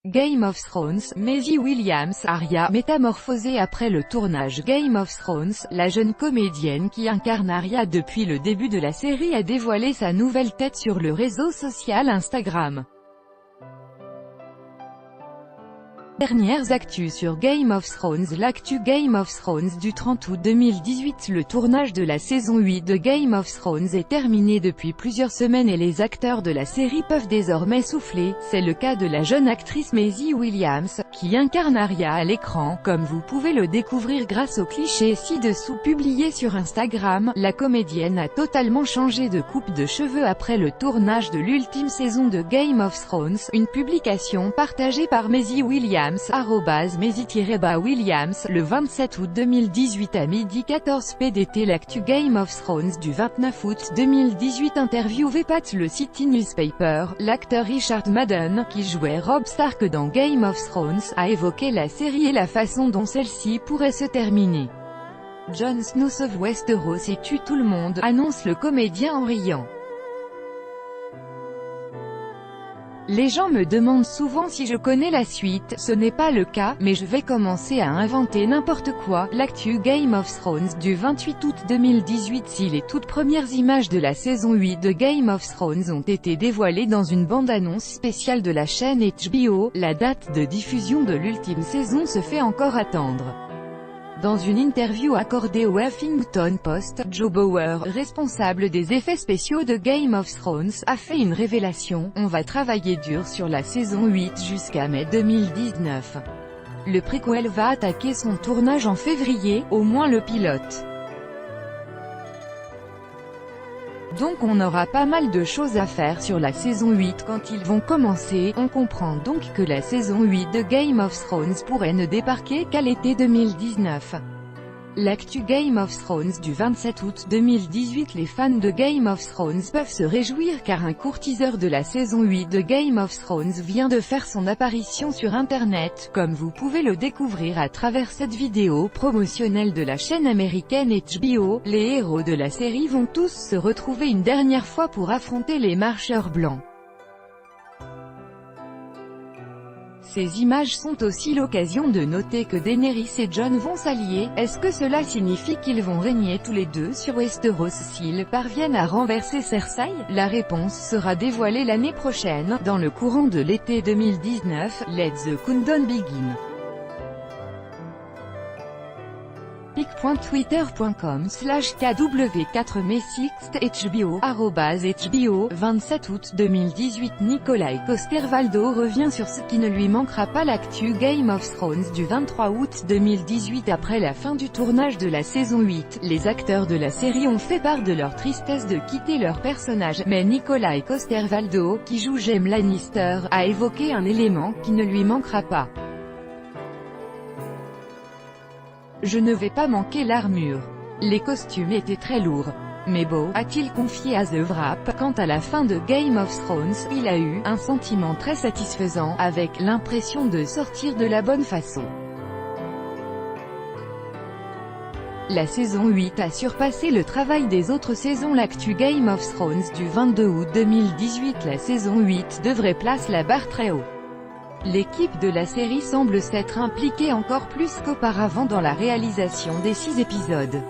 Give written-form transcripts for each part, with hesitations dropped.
Game of Thrones, Maisie Williams, Arya, métamorphosée après le tournage Game of Thrones, la jeune comédienne qui incarne Arya depuis le début de la série a dévoilé sa nouvelle tête sur le réseau social Instagram. Dernières actus sur Game of Thrones. L'actu Game of Thrones du 30 août 2018. Le tournage de la saison 8 de Game of Thrones est terminé depuis plusieurs semaines et les acteurs de la série peuvent désormais souffler. C'est le cas de la jeune actrice Maisie Williams, qui incarne Arya à l'écran, comme vous pouvez le découvrir grâce au cliché ci-dessous publié sur Instagram. La comédienne a totalement changé de coupe de cheveux après le tournage de l'ultime saison de Game of Thrones. Une publication partagée par Maisie Williams, @Maisie-Williams, le 27 août 2018 à midi 14 PDT. L'actu Game of Thrones du 29 août 2018. Interviewé par le City Newspaper, l'acteur Richard Madden, qui jouait Robb Stark dans Game of Thrones, a évoqué la série et la façon dont celle-ci pourrait se terminer. Jon Snow sauve Westeros et tue tout le monde, annonce le comédien en riant. Les gens me demandent souvent si je connais la suite, ce n'est pas le cas, mais je vais commencer à inventer n'importe quoi. L'actu Game of Thrones du 28 août 2018. Si les toutes premières images de la saison 8 de Game of Thrones ont été dévoilées dans une bande-annonce spéciale de la chaîne HBO, la date de diffusion de l'ultime saison se fait encore attendre. Dans une interview accordée au Huffington Post, Joe Bower, responsable des effets spéciaux de Game of Thrones, a fait une révélation: on va travailler dur sur la saison 8 jusqu'à mai 2019. Le préquel va attaquer son tournage en février, au moins le pilote. Donc on aura pas mal de choses à faire sur la saison 8 quand ils vont commencer. On comprend donc que la saison 8 de Game of Thrones pourrait ne débarquer qu'à l'été 2019. L'actu Game of Thrones du 27 août 2018. Les fans de Game of Thrones peuvent se réjouir car un court teaser de la saison 8 de Game of Thrones vient de faire son apparition sur internet, comme vous pouvez le découvrir à travers cette vidéo promotionnelle de la chaîne américaine HBO. Les héros de la série vont tous se retrouver une dernière fois pour affronter les marcheurs blancs. Ces images sont aussi l'occasion de noter que Daenerys et Jon vont s'allier. Est-ce que cela signifie qu'ils vont régner tous les deux sur Westeros s'ils parviennent à renverser Cersei? La réponse sera dévoilée l'année prochaine, dans le courant de l'été 2019. Let the countdown begin. pic.twitter.com/kw4mesixt HBO @HBO 27 août 2018. Nikolai Coster-Waldau revient sur ce qui ne lui manquera pas. L'actu Game of Thrones du 23 août 2018. Après la fin du tournage de la saison 8, les acteurs de la série ont fait part de leur tristesse de quitter leur personnage, mais Nikolai Coster-Waldau, qui joue Jaime Lannister, a évoqué un élément qui ne lui manquera pas. Je ne vais pas manquer l'armure. Les costumes étaient très lourds. Mais beau, a-t-il confié à The Wrap. Quant à la fin de Game of Thrones, il a eu un sentiment très satisfaisant, avec l'impression de sortir de la bonne façon. La saison 8 a surpassé le travail des autres saisons. L'actu Game of Thrones du 22 août 2018. La saison 8 devrait placer la barre très haut. L'équipe de la série semble s'être impliquée encore plus qu'auparavant dans la réalisation des 6 épisodes.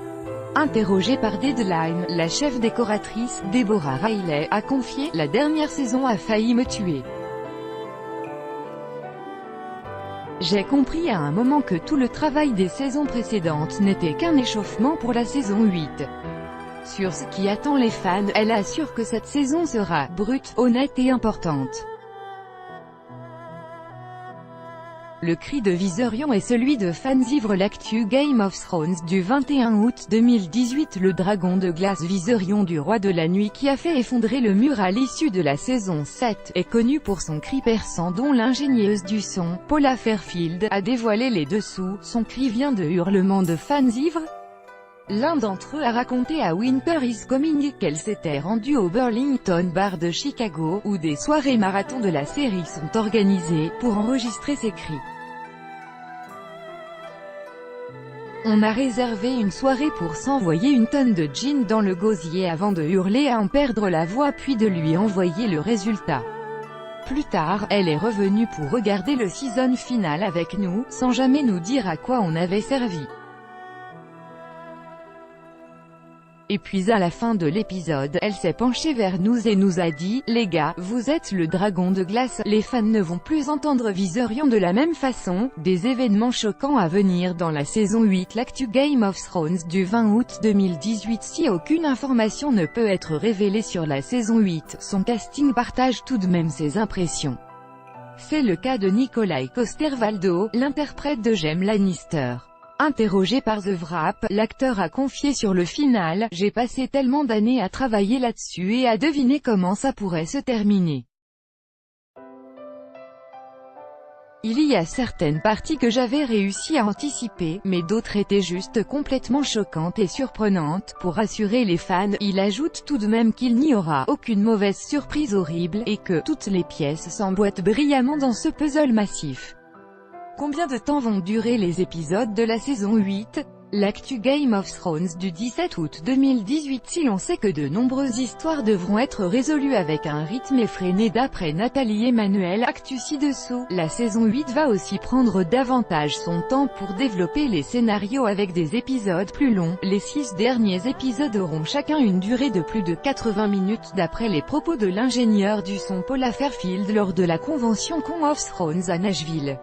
Interrogée par Deadline, la chef décoratrice, Deborah Riley, a confié « La dernière saison a failli me tuer. J'ai compris à un moment que tout le travail des saisons précédentes n'était qu'un échauffement pour la saison 8. Sur ce qui attend les fans, elle assure que cette saison sera « brute, honnête et importante ». Le cri de Viserion est celui de fans ivres. L'actu Game of Thrones du 21 août 2018. Le dragon de glace Viserion du roi de la nuit, qui a fait effondrer le mur à l'issue de la saison 7, est connu pour son cri perçant dont l'ingénieuse du son, Paula Fairfield, a dévoilé les dessous. Son cri vient de hurlements de fans ivres. L'un d'entre eux a raconté à Winter is Coming qu'elle s'était rendue au Burlington Bar de Chicago, où des soirées marathon de la série sont organisées, pour enregistrer ses cris. On a réservé une soirée pour s'envoyer une tonne de gin dans le gosier avant de hurler à en perdre la voix puis de lui envoyer le résultat. Plus tard, elle est revenue pour regarder le season final avec nous, sans jamais nous dire à quoi on avait servi. Et puis à la fin de l'épisode, elle s'est penchée vers nous et nous a dit « Les gars, vous êtes le dragon de glace, les fans ne vont plus entendre Viserion de la même façon, des événements choquants à venir dans la saison 8 ». L'actu Game of Thrones du 20 août 2018. Si aucune information ne peut être révélée sur la saison 8, son casting partage tout de même ses impressions. C'est le cas de Nikolaj Coster-Waldau, l'interprète de Jaime Lannister. Interrogé par The Wrap, l'acteur a confié sur le final « J'ai passé tellement d'années à travailler là-dessus et à deviner comment ça pourrait se terminer. Il y a certaines parties que j'avais réussi à anticiper, mais d'autres étaient juste complètement choquantes et surprenantes. Pour rassurer les fans, il ajoute tout de même qu'il n'y aura aucune mauvaise surprise horrible, et que toutes les pièces s'emboîtent brillamment dans ce puzzle massif. » Combien de temps vont durer les épisodes de la saison 8? L'actu Game of Thrones du 17 août 2018. Si l'on sait que de nombreuses histoires devront être résolues avec un rythme effréné d'après Nathalie Emmanuel, actu ci-dessous, la saison 8 va aussi prendre davantage son temps pour développer les scénarios avec des épisodes plus longs. Les 6 derniers épisodes auront chacun une durée de plus de 80 minutes d'après les propos de l'ingénieur du son Paula Fairfield lors de la convention Con of Thrones à Nashville.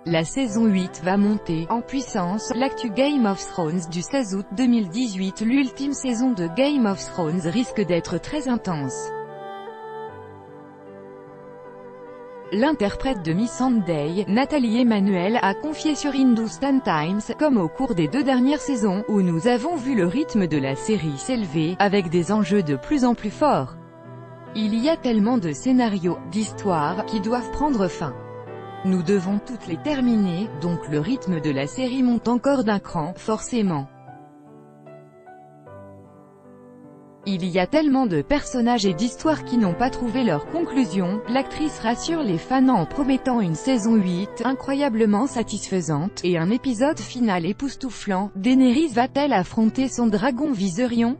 La saison 8 va monter en puissance. L'actu Game of Thrones du 16 août 2018. L'ultime saison de Game of Thrones risque d'être très intense. L'interprète de Missandei, Nathalie Emmanuel, a confié sur Hindustan Times, comme au cours des 2 dernières saisons, où nous avons vu le rythme de la série s'élever, avec des enjeux de plus en plus forts. Il y a tellement de scénarios, d'histoires, qui doivent prendre fin. Nous devons toutes les terminer, donc le rythme de la série monte encore d'un cran, forcément. Il y a tellement de personnages et d'histoires qui n'ont pas trouvé leur conclusion. L'actrice rassure les fans en promettant une saison 8 incroyablement satisfaisante, et un épisode final époustouflant. Daenerys va-t-elle affronter son dragon Viserion?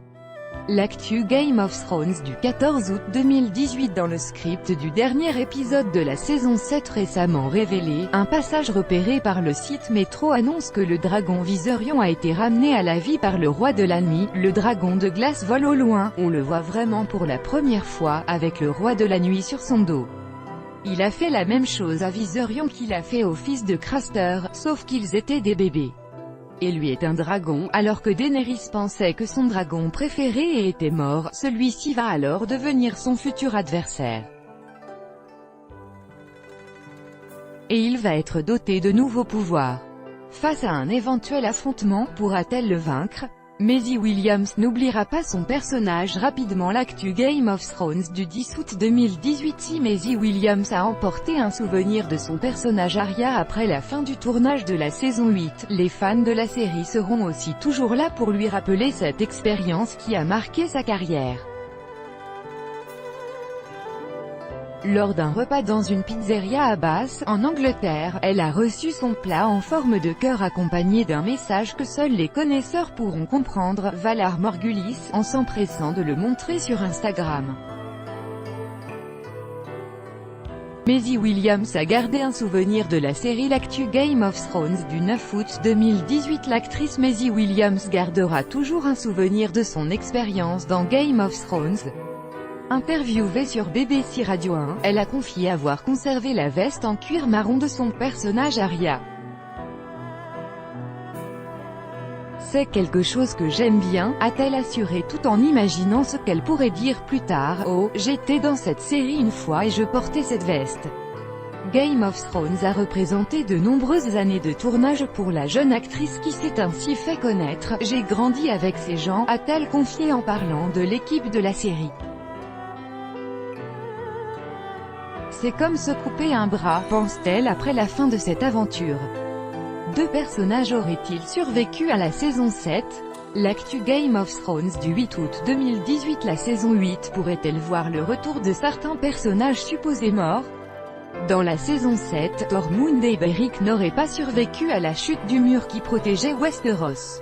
L'actu Game of Thrones du 14 août 2018. Dans le script du dernier épisode de la saison 7 récemment révélé, un passage repéré par le site Metro annonce que le dragon Viserion a été ramené à la vie par le roi de la nuit. Le dragon de glace vole au loin, on le voit vraiment pour la première fois, avec le roi de la nuit sur son dos. Il a fait la même chose à Viserion qu'il a fait au fils de Craster, sauf qu'ils étaient des bébés. Et lui est un dragon, alors que Daenerys pensait que son dragon préféré était mort, celui-ci va alors devenir son futur adversaire. Et il va être doté de nouveaux pouvoirs. Face à un éventuel affrontement, pourra-t-elle le vaincre? Maisie Williams n'oubliera pas son personnage. Rapidement l'actu Game of Thrones du 10 août 2018. Si Maisie Williams a emporté un souvenir de son personnage Arya après la fin du tournage de la saison 8, les fans de la série seront aussi toujours là pour lui rappeler cette expérience qui a marqué sa carrière. Lors d'un repas dans une pizzeria à Bath, en Angleterre, elle a reçu son plat en forme de cœur accompagné d'un message que seuls les connaisseurs pourront comprendre. Valar Morghulis, en s'empressant de le montrer sur Instagram. Maisie Williams a gardé un souvenir de la série. L'actu Game of Thrones du 9 août 2018. L'actrice Maisie Williams gardera toujours un souvenir de son expérience dans Game of Thrones. Interviewée sur BBC Radio 1, elle a confié avoir conservé la veste en cuir marron de son personnage Arya. C'est quelque chose que j'aime bien, a-t-elle assuré tout en imaginant ce qu'elle pourrait dire plus tard. Oh, j'étais dans cette série une fois et je portais cette veste. Game of Thrones a représenté de nombreuses années de tournage pour la jeune actrice qui s'est ainsi fait connaître. J'ai grandi avec ces gens, a-t-elle confié en parlant de l'équipe de la série. C'est comme se couper un bras, pense-t-elle après la fin de cette aventure. 2 personnages auraient-ils survécu à la saison 7? L'actu Game of Thrones du 8 août 2018. La saison 8 pourrait-elle voir le retour de certains personnages supposés morts? Dans la saison 7, Tormund et Beric n'auraient pas survécu à la chute du mur qui protégeait Westeros.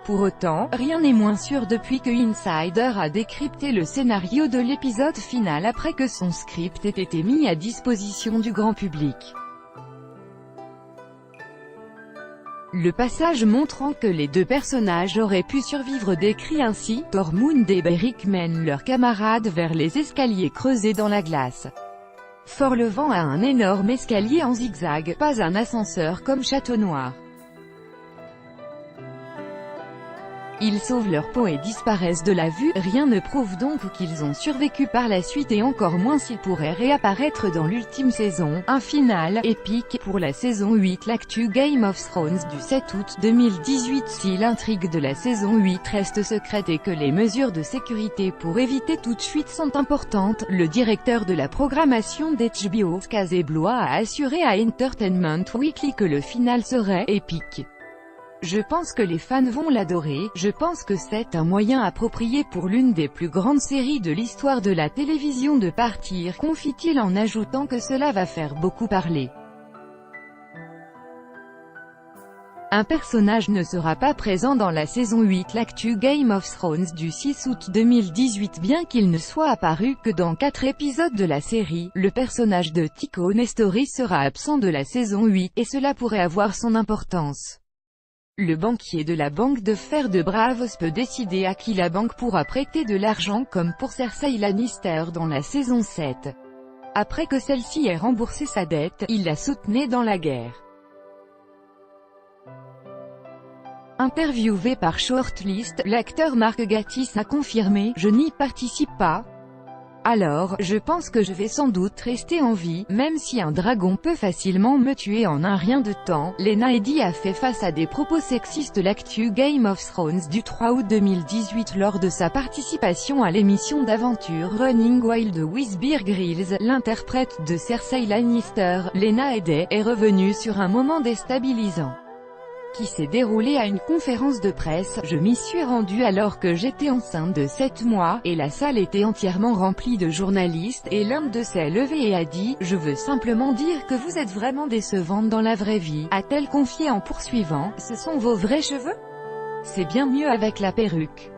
Pour autant, rien n'est moins sûr depuis que Insider a décrypté le scénario de l'épisode final après que son script ait été mis à disposition du grand public. Le passage montrant que les deux personnages auraient pu survivre décrit ainsi « Tormund et Beric mènent leurs camarades vers les escaliers creusés dans la glace. Fort-le-Vent a un énorme escalier en zigzag, pas un ascenseur comme Château Noir. Ils sauvent leur peau et disparaissent de la vue, rien ne prouve donc qu'ils ont survécu par la suite et encore moins s'ils pourraient réapparaître dans l'ultime saison. Un final épique pour la saison 8. L'actu Game of Thrones du 7 août 2018. Si l'intrigue de la saison 8 reste secrète et que les mesures de sécurité pour éviter toute fuite sont importantes, le directeur de la programmation d'HBO, Casey Blois, a assuré à Entertainment Weekly que le final serait épique. Je pense que les fans vont l'adorer, je pense que c'est un moyen approprié pour l'une des plus grandes séries de l'histoire de la télévision de partir, confie-t-il en ajoutant que cela va faire beaucoup parler. Un personnage ne sera pas présent dans la saison 8. L'actu Game of Thrones du 6 août 2018. Bien qu'il ne soit apparu que dans 4 épisodes de la série, le personnage de Tycho Nestoris sera absent de la saison 8, et cela pourrait avoir son importance. Le banquier de la banque de fer de Braavos peut décider à qui la banque pourra prêter de l'argent comme pour Cersei Lannister dans la saison 7. Après que celle-ci ait remboursé sa dette, il la soutenait dans la guerre. Interviewé par Shortlist, l'acteur Mark Gatiss a confirmé « Je n'y participe pas. Alors, je pense que je vais sans doute rester en vie, même si un dragon peut facilement me tuer en un rien de temps. » Lena Headey a fait face à des propos sexistes. L'actu Game of Thrones du 3 août 2018 lors de sa participation à l'émission d'aventure Running Wild with Bear Grylls, l'interprète de Cersei Lannister, Lena Headey, est revenue sur un moment déstabilisant qui s'est déroulé à une conférence de presse. « Je m'y suis rendue alors que j'étais enceinte de 7 mois, et la salle était entièrement remplie de journalistes, et l'un d'eux s'est levé et a dit « Je veux simplement dire que vous êtes vraiment décevante dans la vraie vie », a-t-elle confié en poursuivant « Ce sont vos vrais cheveux ? C'est bien mieux avec la perruque.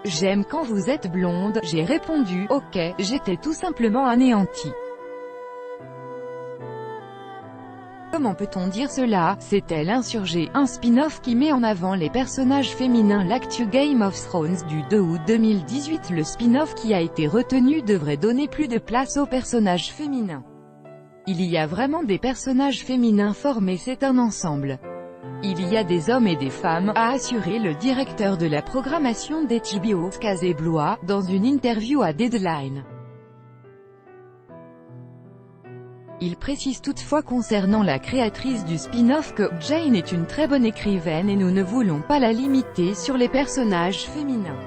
J'aime quand vous êtes blonde », j'ai répondu « Ok, j'étais tout simplement anéantie. » Comment peut-on dire cela? C'est L'Insurgé, un spin-off qui met en avant les personnages féminins. L'actu Game of Thrones du 2 août 2018. Le spin-off qui a été retenu devrait donner plus de place aux personnages féminins. Il y a vraiment des personnages féminins forts mais c'est un ensemble. Il y a des hommes et des femmes, a assuré le directeur de la programmation d'HBO, Casey Blois, dans une interview à Deadline. Il précise toutefois concernant la créatrice du spin-off que « Jane est une très bonne écrivaine et nous ne voulons pas la limiter sur les personnages féminins.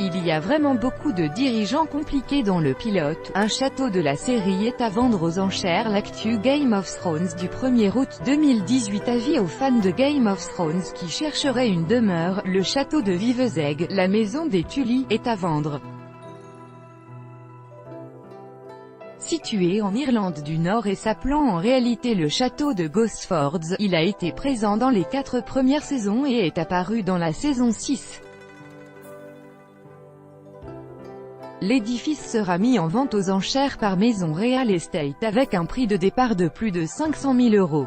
Il y a vraiment beaucoup de dirigeants compliqués dans le pilote. » Un château de la série est à vendre aux enchères. L'actu Game of Thrones du 1er août 2018. Avis aux fans de Game of Thrones qui chercheraient une demeure, le château de Vivezeg, la maison des Tully, est à vendre. Situé en Irlande du Nord et s'appelant en réalité le château de Gosfords, il a été présent dans les 4 premières saisons et est apparu dans la saison 6. L'édifice sera mis en vente aux enchères par Maison Real Estate avec un prix de départ de plus de 500 000 €.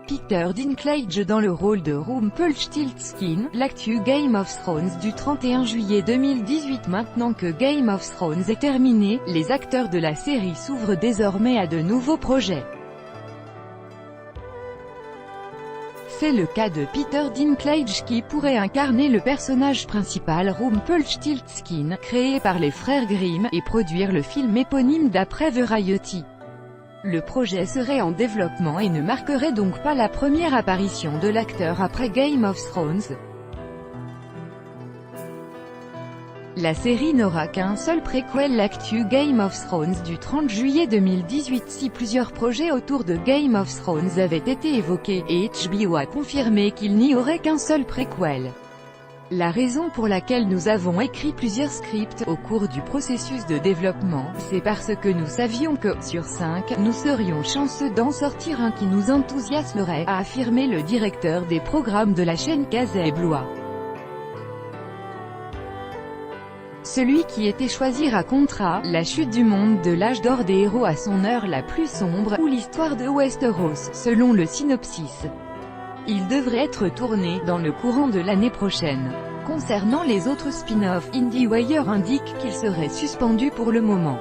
Peter Dinklage dans le rôle de Rumpelstiltskin. L'actu Game of Thrones du 31 juillet 2018. Maintenant que Game of Thrones est terminé, les acteurs de la série s'ouvrent désormais à de nouveaux projets. C'est le cas de Peter Dinklage qui pourrait incarner le personnage principal Rumpelstiltskin, créé par les frères Grimm, et produire le film éponyme d'après Variety. Le projet serait en développement et ne marquerait donc pas la première apparition de l'acteur après Game of Thrones. La série n'aura qu'un seul préquel. L'actu Game of Thrones du 30 juillet 2018. Si plusieurs projets autour de Game of Thrones avaient été évoqués, et HBO a confirmé qu'il n'y aurait qu'un seul préquel. La raison pour laquelle nous avons écrit plusieurs scripts au cours du processus de développement, c'est parce que nous savions que, sur 5, nous serions chanceux d'en sortir un qui nous enthousiasmerait, a affirmé le directeur des programmes de la chaîne Casey Blois. Celui qui était choisi racontera la chute du monde de l'âge d'or des héros à son heure la plus sombre, ou l'histoire de Westeros, selon le synopsis. Il devrait être tourné dans le courant de l'année prochaine. Concernant les autres spin-offs, IndieWire indique qu'ils seraient suspendus pour le moment.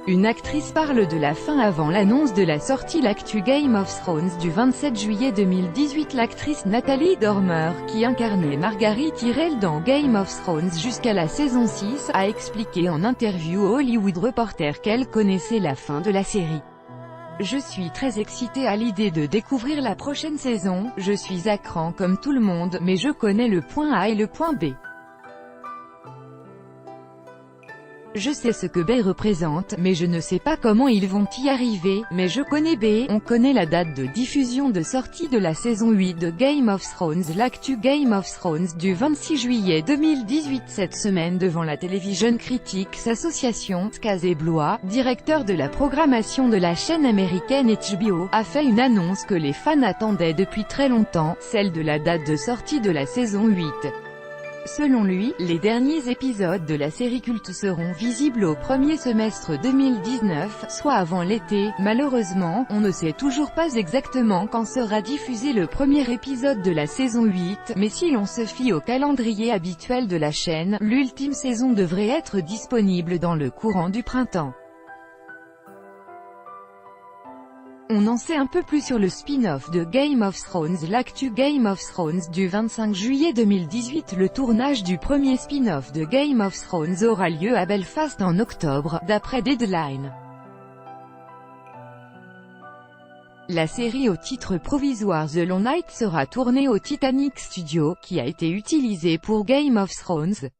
Une actrice parle de la fin avant l'annonce de la sortie l'actu Game of Thrones du 27 juillet 2018. L'actrice Natalie Dormer, qui incarnait Margaery Tyrell dans Game of Thrones jusqu'à la saison 6, a expliqué en interview au Hollywood Reporter qu'elle connaissait la fin de la série. Je suis très excitée à l'idée de découvrir la prochaine saison, je suis à cran comme tout le monde, mais je connais le point A et le point B. Je sais ce que B représente, mais je ne sais pas comment ils vont y arriver, mais je connais B. On connaît la date de diffusion de sortie de la saison 8 de Game of Thrones. L'actu Game of Thrones du 26 juillet 2018. Cette semaine devant la Television Critics Association, Casey Blois, directeur de la programmation de la chaîne américaine HBO, a fait une annonce que les fans attendaient depuis très longtemps, celle de la date de sortie de la saison 8. Selon lui, les derniers épisodes de la série culte seront visibles au premier semestre 2019, soit avant l'été. Malheureusement, on ne sait toujours pas exactement quand sera diffusé le premier épisode de la saison 8, mais si l'on se fie au calendrier habituel de la chaîne, l'ultime saison devrait être disponible dans le courant du printemps. On en sait un peu plus sur le spin-off de Game of Thrones. L'actu Game of Thrones du 25 juillet 2018. Le tournage du premier spin-off de Game of Thrones aura lieu à Belfast en octobre, d'après Deadline. La série au titre provisoire The Long Night sera tournée au Titanic Studio, qui a été utilisé pour Game of Thrones.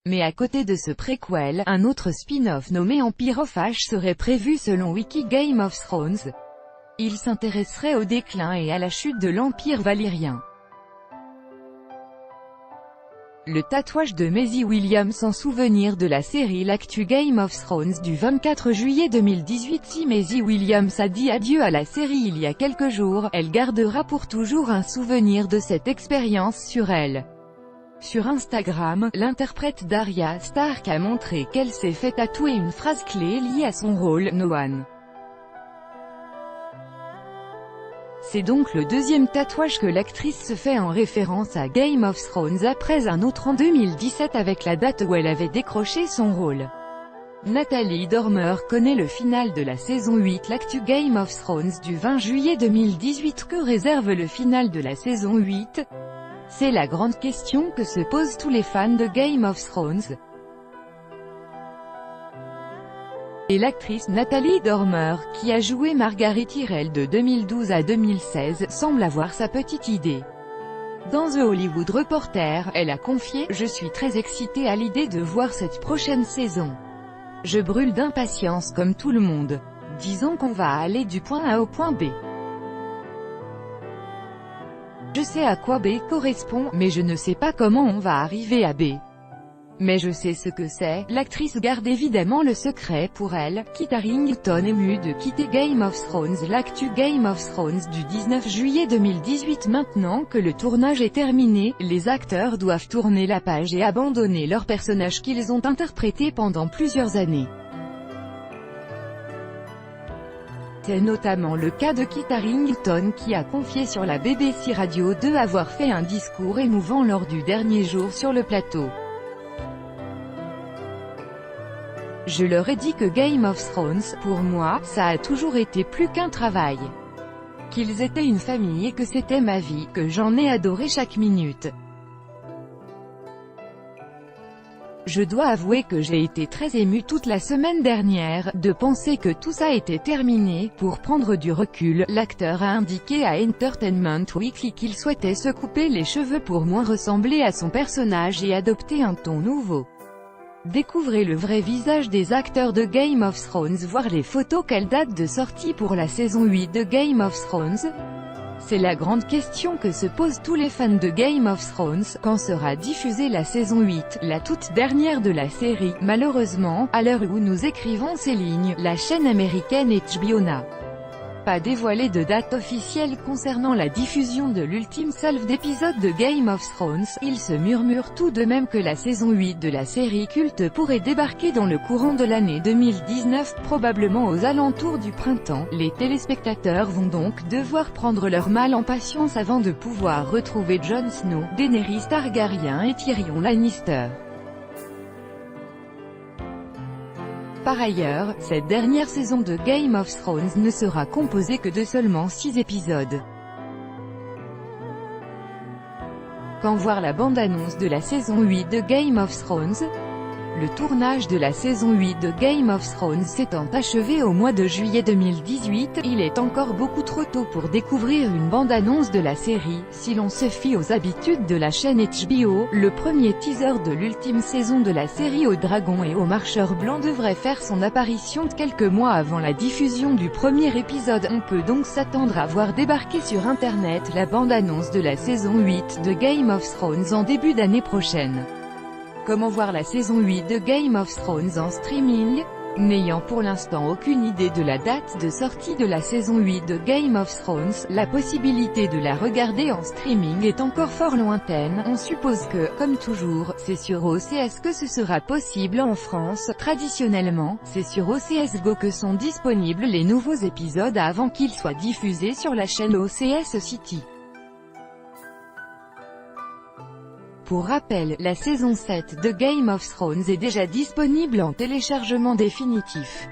Mais à côté de ce préquel, un autre spin-off nommé Empire of Ash serait prévu selon Wiki Game of Thrones. Il s'intéresserait au déclin et à la chute de l'Empire valyrien. Le tatouage de Maisie Williams en souvenir de la série. L'actu Game of Thrones du 24 juillet 2018. Si Maisie Williams a dit adieu à la série il y a quelques jours, elle gardera pour toujours un souvenir de cette expérience sur elle. Sur Instagram, l'interprète d'Arya Stark a montré qu'elle s'est fait tatouer une phrase clé liée à son rôle, No One. C'est donc le deuxième tatouage que l'actrice se fait en référence à Game of Thrones après un autre en 2017 avec la date où elle avait décroché son rôle. Natalie Dormer connaît le final de la saison 8. L'actu Game of Thrones du 20 juillet 2018. Que réserve le final de la saison 8? C'est la grande question que se posent tous les fans de Game of Thrones. Et l'actrice Natalie Dormer, qui a joué Margaery Tyrell de 2012 à 2016, semble avoir sa petite idée. Dans The Hollywood Reporter, elle a confié « Je suis très excitée à l'idée de voir cette prochaine saison. Je brûle d'impatience comme tout le monde. Disons qu'on va aller du point A au point B. Je sais à quoi B correspond, mais je ne sais pas comment on va arriver à B. Mais je sais ce que c'est. » L'actrice garde évidemment le secret pour elle. Kit Harington émue de quitter Game of Thrones. L'actu Game of Thrones du 19 juillet 2018. Maintenant que le tournage est terminé, les acteurs doivent tourner la page et abandonner leurs personnages qu'ils ont interprétés pendant plusieurs années. C'est notamment le cas de Kit Harington qui a confié sur la BBC Radio 2 avoir fait un discours émouvant lors du dernier jour sur le plateau. Je leur ai dit que Game of Thrones, pour moi, ça a toujours été plus qu'un travail. Qu'ils étaient une famille et que c'était ma vie, que j'en ai adoré chaque minute. Je dois avouer que j'ai été très émue toute la semaine dernière, de penser que tout ça était terminé. Pour prendre du recul, l'acteur a indiqué à Entertainment Weekly qu'il souhaitait se couper les cheveux pour moins ressembler à son personnage et adopter un ton nouveau. Découvrez le vrai visage des acteurs de Game of Thrones. Voir les photos. Quelle date de sortie pour la saison 8 de Game of Thrones? C'est la grande question que se posent tous les fans de Game of Thrones. Quand sera diffusée la saison 8, la toute dernière de la série? Malheureusement, à l'heure où nous écrivons ces lignes, la chaîne américaine HBO n'a pas dévoilé de date officielle concernant la diffusion de l'ultime salve d'épisodes de Game of Thrones. Il se murmure tout de même que la saison 8 de la série culte pourrait débarquer dans le courant de l'année 2019, probablement aux alentours du printemps. Les téléspectateurs vont donc devoir prendre leur mal en patience avant de pouvoir retrouver Jon Snow, Daenerys Targaryen et Tyrion Lannister. Par ailleurs, cette dernière saison de Game of Thrones ne sera composée que de seulement 6 épisodes. Quand voir la bande-annonce de la saison 8 de Game of Thrones? Le tournage de la saison 8 de Game of Thrones s'étant achevé au mois de juillet 2018, il est encore beaucoup trop tôt pour découvrir une bande-annonce de la série. Si l'on se fie aux habitudes de la chaîne HBO, le premier teaser de l'ultime saison de la série aux dragons et aux marcheurs blancs devrait faire son apparition quelques mois avant la diffusion du premier épisode. On peut donc s'attendre à voir débarquer sur internet la bande-annonce de la saison 8 de Game of Thrones en début d'année prochaine. Comment voir la saison 8 de Game of Thrones en streaming? N'ayant pour l'instant aucune idée de la date de sortie de la saison 8 de Game of Thrones, la possibilité de la regarder en streaming est encore fort lointaine. On suppose que, comme toujours, c'est sur OCS que ce sera possible en France. Traditionnellement, c'est sur OCS Go que sont disponibles les nouveaux épisodes avant qu'ils soient diffusés sur la chaîne OCS City. Pour rappel, la saison 7 de Game of Thrones est déjà disponible en téléchargement définitif.